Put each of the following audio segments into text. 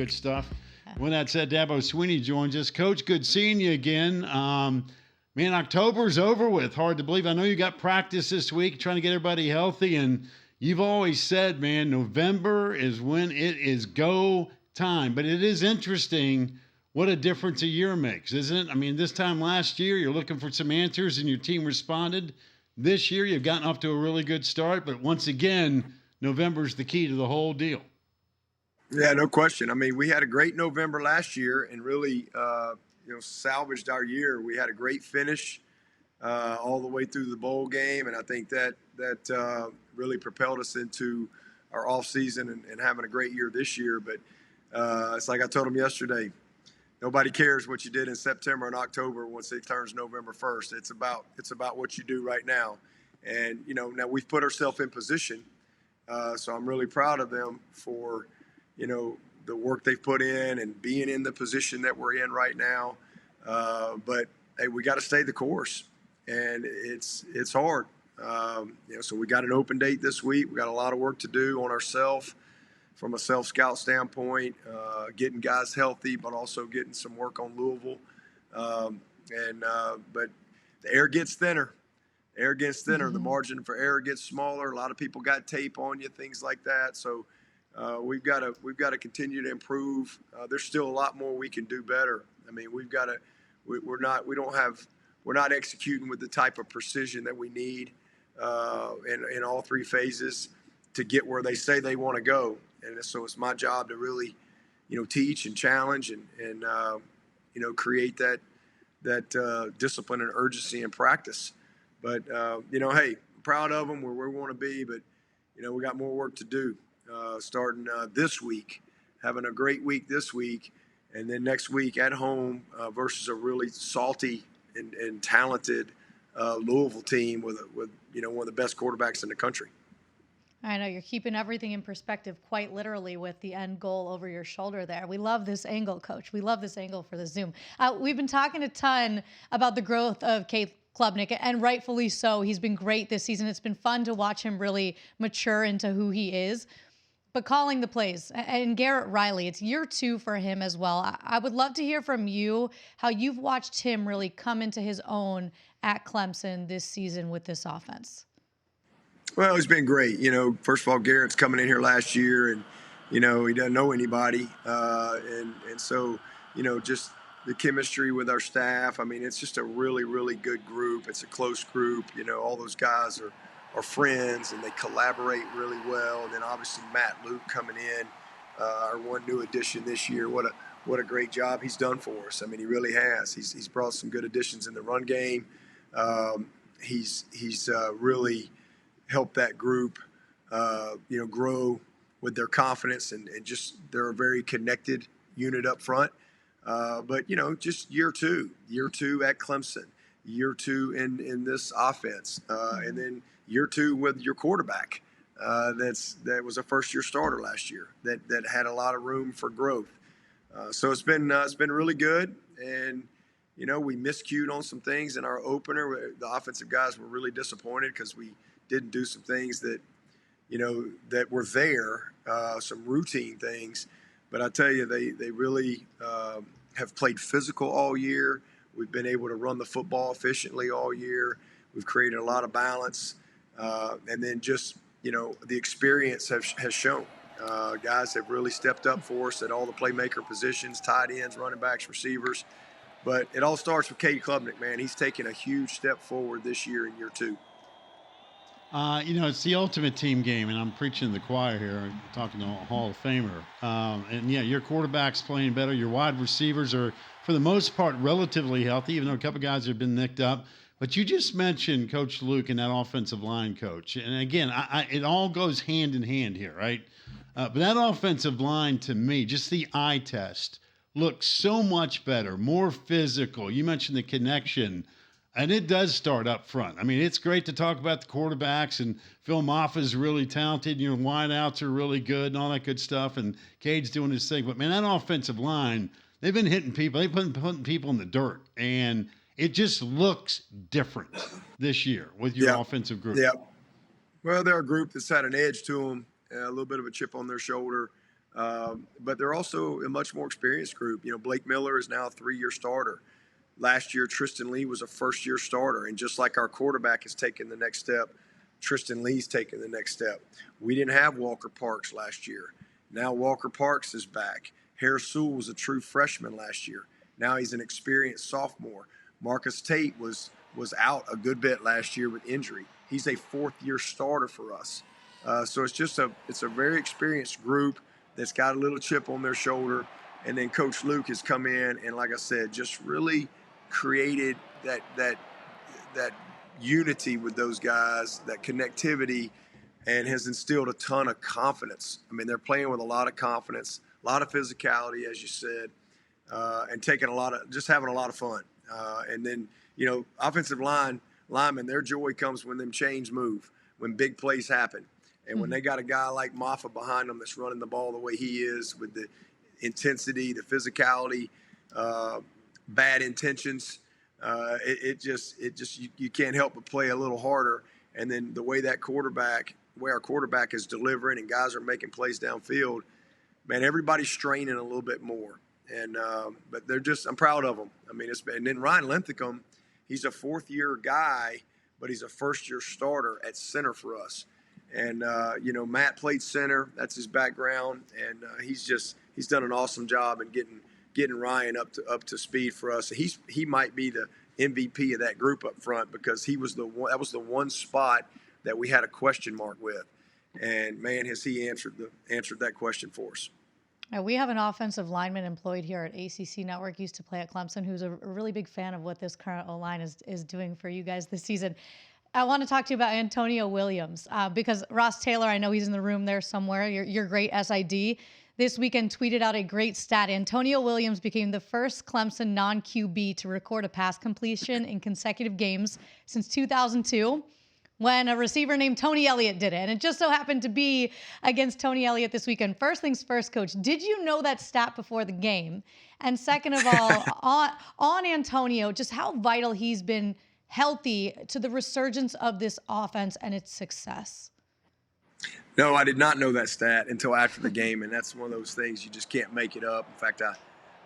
Good stuff. When that said, Dabo Swinney joins us. Coach, good seeing you again. Man, October's over with. Hard to believe. I know you got practice this week, trying to get everybody healthy, and you've always said, man, November is when it is go time. But it is interesting what a difference a year makes, isn't it? I mean, this time last year, you're looking for some answers, and your team responded. This year, you've gotten off to a really good start, but once again, November's the key to the whole deal. Yeah, no question. I mean, we had a great November last year and really, salvaged our year. We had a great finish all the way through the bowl game, and I think that really propelled us into our off season and having a great year this year. But it's like I told them yesterday, nobody cares what you did in September and October once it turns November 1st. It's about what you do right now, and now we've put ourselves in position. So I'm really proud of them for the work they've put in and being in the position that we're in right now. But hey, we got to stay the course, and it's hard. So we got an open date this week. We got a lot of work to do on ourselves from a self-scout standpoint, getting guys healthy, but also getting some work on Louisville. But the air gets thinner. The margin for error gets smaller. A lot of people got tape on you, things like that. So we've got to continue to improve. There's still a lot more we can do better. I mean, we're not executing with the type of precision that we need in all three phases to get where they say they want to go. And so it's my job to really, teach and challenge and create that discipline and urgency in practice. But hey, proud of them. We're where we want to be, but we got more work to do. Starting this week, having a great week this week, and then next week at home versus a really salty and talented Louisville team with one of the best quarterbacks in the country. I know you're keeping everything in perspective quite literally with the end goal over your shoulder there. We love this angle, Coach. We love this angle for the Zoom. We've been talking a ton about the growth of Cade Klubnik, and rightfully so. He's been great this season. It's been fun to watch him really mature into who he is. But calling the plays, and Garrett Riley, it's year 2 for him as well. I would love to hear from you how you've watched him really come into his own at Clemson this season with this offense. Well, it's been great. First of all, Garrett's coming in here last year, and he doesn't know anybody, and so just the chemistry with our staff. I mean, it's just a really, really good group. It's a close group. All those guys are friends, and they collaborate really well. And then obviously Matt Luke coming in, our one new addition this year. What a great job he's done for us. I mean, he really has. He's brought some good additions in the run game. He's really helped that group, grow with their confidence and just they're a very connected unit up front. But just year two at Clemson, year 2 in this offense, and then year 2 with your quarterback. That was a first-year starter last year. That had a lot of room for growth. So it's been really good, and we miscued on some things in our opener. The offensive guys were really disappointed because we didn't do some things that that were there, some routine things. But I tell you, they really have played physical all year. We've been able to run the football efficiently all year. We've created a lot of balance. And then just, the experience has shown. Guys have really stepped up for us at all the playmaker positions, tight ends, running backs, receivers. But it all starts with Cade Klubnik, man. He's taken a huge step forward this year in year 2. It's the ultimate team game, and I'm preaching to the choir here, I'm talking to a Hall of Famer. Your quarterback's playing better. Your wide receivers are, for the most part, relatively healthy, even though a couple guys have been nicked up. But you just mentioned Coach Luke and that offensive line coach. And again, it all goes hand in hand here, right? But that offensive line, to me, just the eye test, looks so much better, more physical. You mentioned the connection. And it does start up front. I mean, it's great to talk about the quarterbacks, and Phil Maffa's really talented, and your wideouts are really good and all that good stuff, and Cade's doing his thing. But, man, that offensive line, they've been hitting people. They've been putting people in the dirt, and it just looks different this year with your offensive group. Yeah. Well, they're a group that's had an edge to them, a little bit of a chip on their shoulder. But they're also a much more experienced group. Blake Miller is now a 3-year starter. Last year, Tristan Lee was a first-year starter. And just like our quarterback has taken the next step, Tristan Lee's taken the next step. We didn't have Walker Parks last year. Now Walker Parks is back. Harris Sewell was a true freshman last year. Now he's an experienced sophomore. Marcus Tate was out a good bit last year with injury. He's a 4th-year starter for us. So it's a very experienced group that's got a little chip on their shoulder. And then Coach Luke has come in and, like I said, just really created that unity with those guys, that connectivity, and has instilled a ton of confidence. I mean, they're playing with a lot of confidence, a lot of physicality, as you said, and just having a lot of fun. And then, offensive linemen, their joy comes when them chains move, when big plays happen. And when they got a guy like Maffa behind them that's running the ball the way he is, with the intensity, the physicality, bad intentions, you can't help but play a little harder. And then the way our quarterback is delivering and guys are making plays downfield, man, everybody's straining a little bit more. And but I'm proud of them. I mean, and then Ryan Linthicum, he's a 4th-year guy, but he's a 1st-year starter at center for us. And Matt played center. That's his background, and he's done an awesome job in getting Ryan up to speed for us. He might be the MVP of that group up front, because that was the one spot that we had a question mark with, and man, has he answered that question for us. We have an offensive lineman employed here at ACC Network, used to play at Clemson, who's a really big fan of what this current O-line is doing for you guys this season. I want to talk to you about Antonio Williams, because Ross Taylor, I know he's in the room there somewhere, your great SID, this weekend tweeted out a great stat. Antonio Williams became the first Clemson non-QB to record a pass completion in consecutive games since 2002, when a receiver named Tony Elliott did it. And it just so happened to be against Tony Elliott this weekend. First things first, Coach, did you know that stat before the game? And second of all, on Antonio, just how vital he's been healthy to the resurgence of this offense and its success. No, I did not know that stat until after the game, and that's one of those things you just can't make it up. In fact,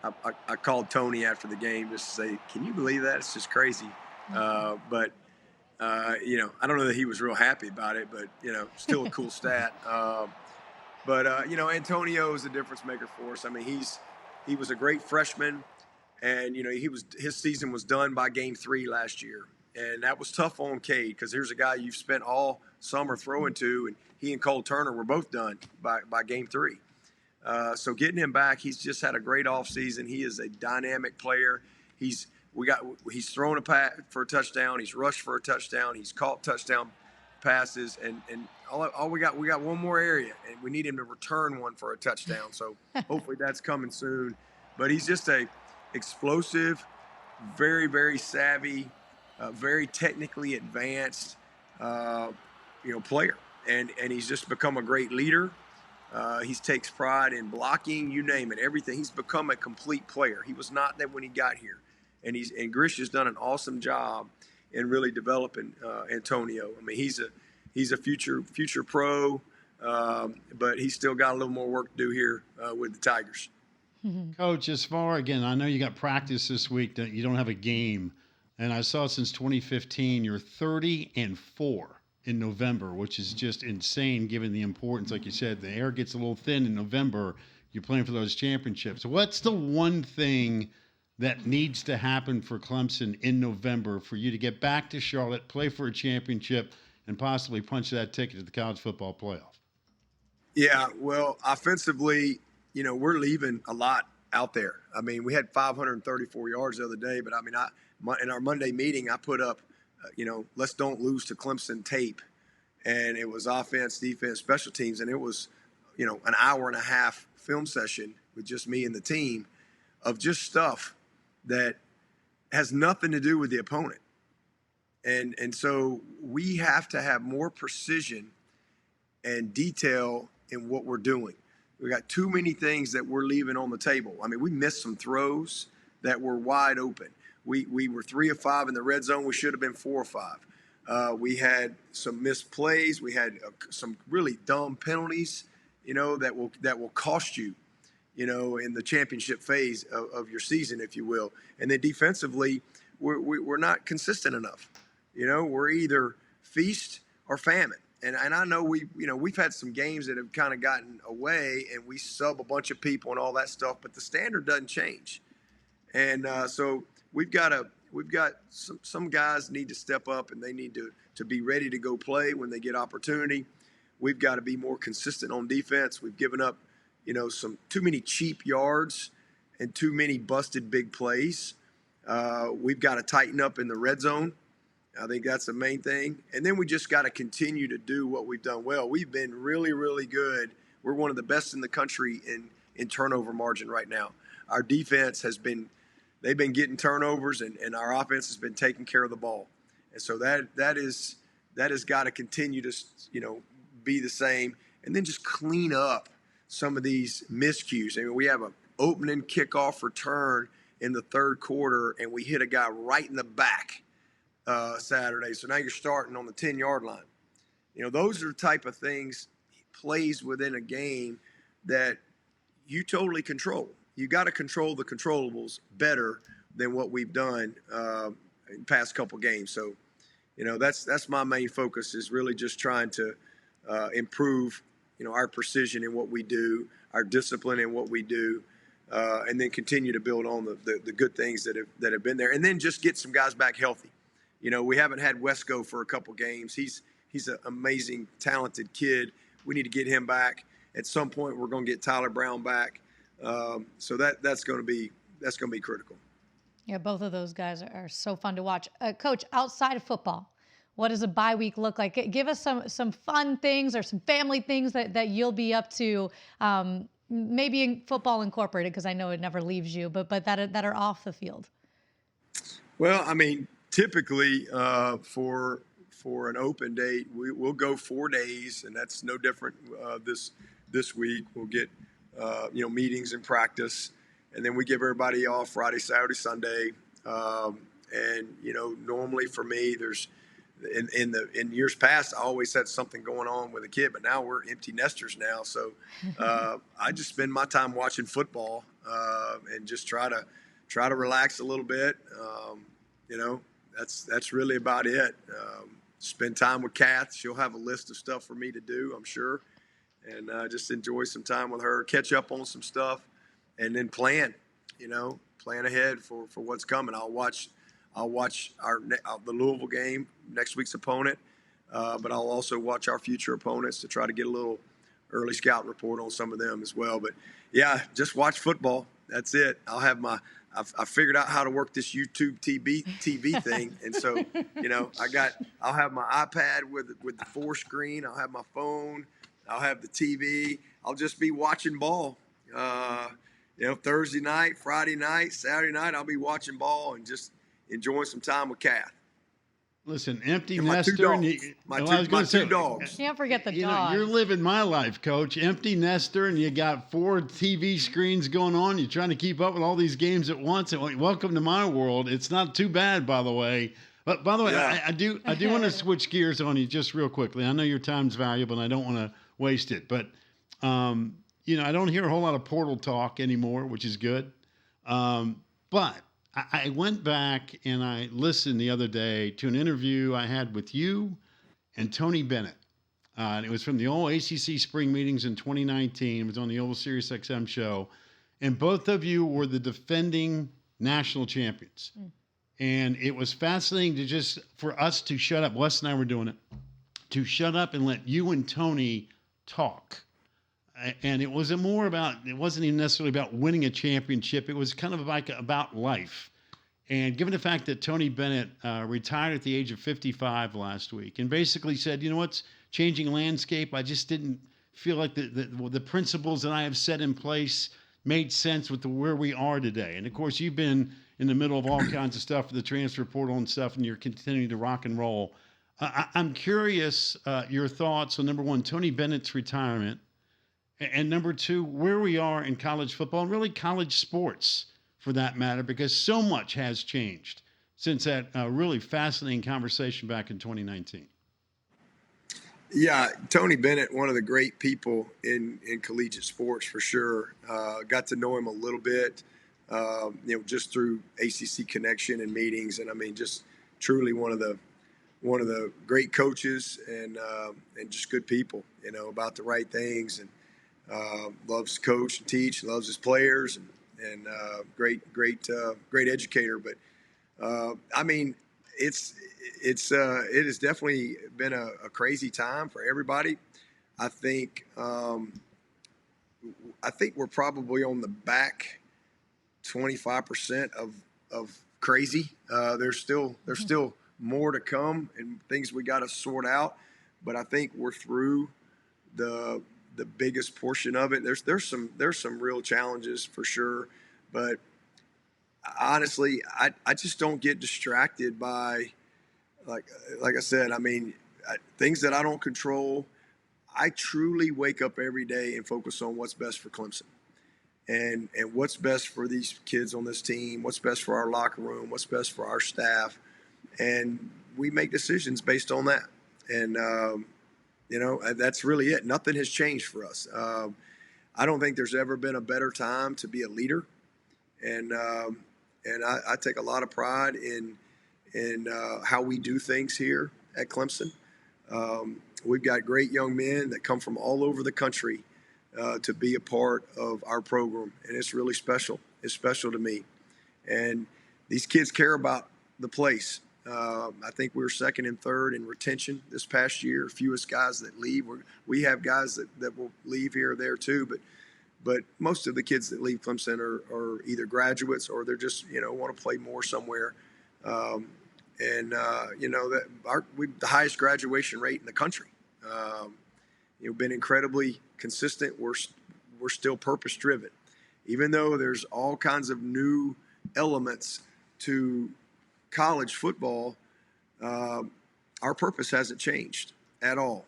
I called Tony after the game just to say, can you believe that? It's just crazy. But I don't know that he was real happy about it, but, still a cool stat. Antonio is a difference maker for us. I mean, he was a great freshman, and, his season was done by game 3 last year. And that was tough on Cade, because here's a guy you've spent all summer throwing to, and he and Cole Turner were both done by game 3. So getting him back, he's just had a great offseason. He is a dynamic player. He's thrown a pass for a touchdown. He's rushed for a touchdown. He's caught touchdown passes, and all we got one more area, and we need him to return one for a touchdown. So hopefully that's coming soon. But he's just a explosive, very, very savvy, very technically advanced, player, and he's just become a great leader. He takes pride in blocking, you name it, everything. He's become a complete player. He was not that when he got here, and Grish has done an awesome job in really developing Antonio. I mean, he's a future pro, but he's still got a little more work to do here with the Tigers. Coach, again, I know you got practice this week, that you don't have a game. And I saw since 2015, you're 30-4 in November, which is just insane given the importance. Like you said, the air gets a little thin in November. You're playing for those championships. What's the one thing that needs to happen for Clemson in November for you to get back to Charlotte, play for a championship, and possibly punch that ticket to the college football playoff? Yeah, well, offensively, we're leaving a lot out there. I mean, we had 534 yards the other day, but I mean, in our Monday meeting, I put up, let's don't lose to Clemson tape. And it was offense, defense, special teams. And it was, an hour and a half film session with just me and the team of just stuff that has nothing to do with the opponent. And so we have to have more precision and detail in what we're doing. We got too many things that we're leaving on the table. I mean, we missed some throws that were wide open. We were 3 of 5 in the red zone. We should have been 4 or 5. We had some missed plays. We had some really dumb penalties that will cost you, in the championship phase of your season, if you will. And then defensively, we're not consistent enough. We're either feast or famine. And I know we've had some games that have kind of gotten away, and we sub a bunch of people and all that stuff, but the standard doesn't change. And so we've got some guys need to step up, and they need to be ready to go play when they get opportunity. We've got to be more consistent on defense. We've given up, some too many cheap yards and too many busted big plays. We've got to tighten up in the red zone. I think that's the main thing. And then we just got to continue to do what we've done well. We've been really, really good. We're one of the best in the country in turnover margin right now. Our defense they've been getting turnovers, and our offense has been taking care of the ball. And so that has got to continue to, be the same. And then just clean up some of these miscues. I mean, we have an opening kickoff return in the third quarter, and we hit a guy right in the back Saturday. So now you're starting on the 10-yard line. Those are the type of things, plays within a game that you totally control. You got to control the controllables better than what we've done in the past couple games. So, that's my main focus, is really just trying to improve, our precision in what we do, our discipline in what we do, and then continue to build on the good things that have been there, and then just get some guys back healthy. We haven't had Wesco for a couple games. He's an amazing, talented kid. We need to get him back. At some point, we're going to get Tyler Brown back. So that's going to be critical. Yeah, both of those guys are so fun to watch. Coach, outside of football, what does a bye week look like? Give us some fun things or some family things that you'll be up to, maybe in football incorporated, because I know it never leaves you, but that are off the field. Well, I mean, typically for an open date, we'll go 4 days, and that's no different this week. We'll get meetings and practice, and then we give everybody off Friday, Saturday, Sunday. And normally for me, there's in years past, I always had something going on with a kid, but now we're empty nesters now. So I just spend my time watching football and just try to relax a little bit. That's really about it. Spend time with Kath. She'll have a list of stuff for me to do, I'm sure. And just enjoy some time with her, catch up on some stuff, and then plan ahead for what's coming. I'll watch the Louisville game, next week's opponent, but I'll also watch our future opponents to try to get a little early scout report on some of them as well. But yeah, just watch football. That's it. I figured out how to work this YouTube TV thing, and so I'll have my iPad with the 4 screen. I'll have my phone. I'll have the TV. I'll just be watching ball. Thursday night, Friday night, Saturday night, I'll be watching ball and just enjoying some time with Kath. Listen, empty and nester. My two dogs. Can't forget the dogs. You're living my life, Coach. Empty nester, and you got 4 TV screens going on. You're trying to keep up with all these games at once. And welcome to my world. It's not too bad, by the way. But by the way, yeah. I do want to switch gears on you just real quickly. I know your time's valuable, and I don't want to waste it. But I don't hear a whole lot of portal talk anymore, which is good. But I went back and I listened the other day to an interview I had with you and Tony Bennett. And it was from the old ACC spring meetings in 2019. It was on the old Sirius XM show. And both of you were the defending national champions. And it was fascinating for us to shut up. Wes and I were doing it. To shut up and let you and Tony talk. And it wasn't even necessarily about winning a championship. It was kind of about life. And given the fact that Tony Bennett retired at the age of 55 last week and basically said, what's changing landscape, I just didn't feel like the principles that I have set in place made sense with where we are today. And, of course, you've been in the middle of all kinds of stuff, the transfer portal and stuff, and you're continuing to rock and roll. I'm curious your thoughts on, number one, Tony Bennett's retirement, and number two, where we are in college football and really college sports for that matter, because so much has changed since that really fascinating conversation back in 2019. Yeah, Tony Bennett, one of the great people in collegiate sports for sure. Got to know him a little bit, just through ACC connection and meetings, and I mean, just truly one of the great coaches and just good people. About the right things, and loves to coach and teach, loves his players, and great educator. But I mean, it has definitely been a crazy time for everybody. I think we're probably on the back 25% of crazy. There's still more to come and things we got to sort out, but I think we're through the biggest portion of it. There's some real challenges for sure, but honestly, I just don't get distracted by, like I said, I mean, things that I don't control. I truly wake up every day and focus on what's best for Clemson and what's best for these kids on this team, what's best for our locker room, what's best for our staff. And we make decisions based on that. And, that's really it. Nothing has changed for us. I don't think there's ever been a better time to be a leader. And I take a lot of pride in how we do things here at Clemson. We've got great young men that come from all over the country to be a part of our program, and it's really special. It's special to me. And these kids care about the place. I think we were second and third in retention this past year, fewest guys that leave. We have guys that will leave here or there too, but most of the kids that leave Clemson are either graduates or they're just, want to play more somewhere. That we've the highest graduation rate in the country. Been incredibly consistent. We're still purpose driven, even though there's all kinds of new elements to college football. Our purpose hasn't changed at all.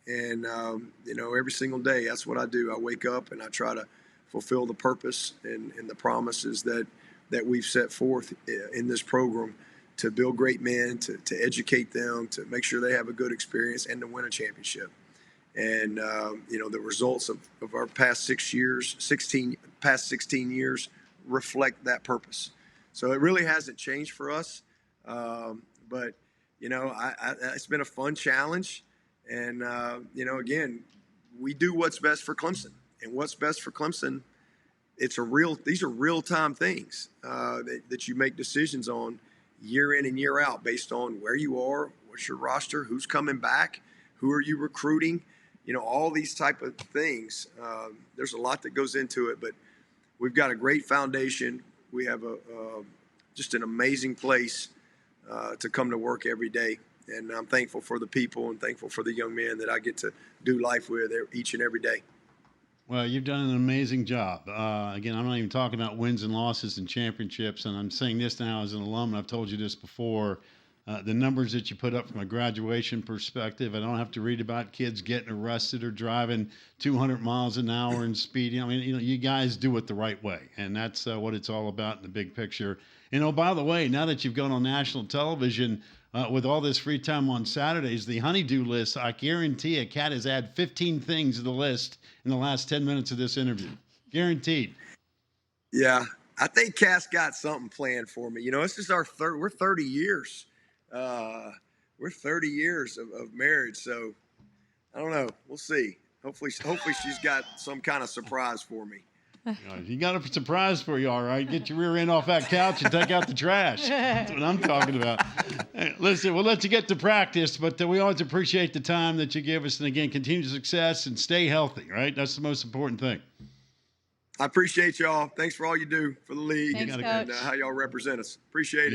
And, every single day, that's what I do. I wake up and I try to fulfill the purpose and the promises that we've set forth in this program to build great men, to educate them, to make sure they have a good experience and to win a championship. And, the results of our past 16 years reflect that purpose. So it really hasn't changed for us. But, it's been a fun challenge. And, again, we do what's best for Clemson. And what's best for Clemson, these are real-time things that you make decisions on year in and year out based on where you are, what's your roster, who's coming back, who are you recruiting, all these type of things. There's a lot that goes into it, but we've got a great foundation. We have just an amazing place to come to work every day. And I'm thankful for the people and thankful for the young men that I get to do life with each and every day. Well, you've done an amazing job. Again, I'm not even talking about wins and losses and championships, and I'm saying this now as an alum, and I've told you this before. The numbers that you put up from a graduation perspective, I don't have to read about kids getting arrested or driving 200 miles an hour and speeding. I mean, you guys do it the right way, and that's what it's all about in the big picture. And, oh, by the way, now that you've gone on national television, with all this free time on Saturdays, the honeydew list, I guarantee a cat has added 15 things to the list in the last 10 minutes of this interview. Guaranteed. Yeah, I think Cass got something planned for me. This is we're 30 years. We're 30 years of marriage, so I don't know. We'll see. Hopefully she's got some kind of surprise for me. You got a surprise for you, all right. Get your rear end off that couch and take out the trash. That's what I'm talking about. Hey, listen, we'll let you get to practice, but we always appreciate the time that you give us. And again, continue success and stay healthy, right? That's the most important thing. I appreciate y'all. Thanks for all you do for the league Thanks, and how y'all represent us. Appreciate it.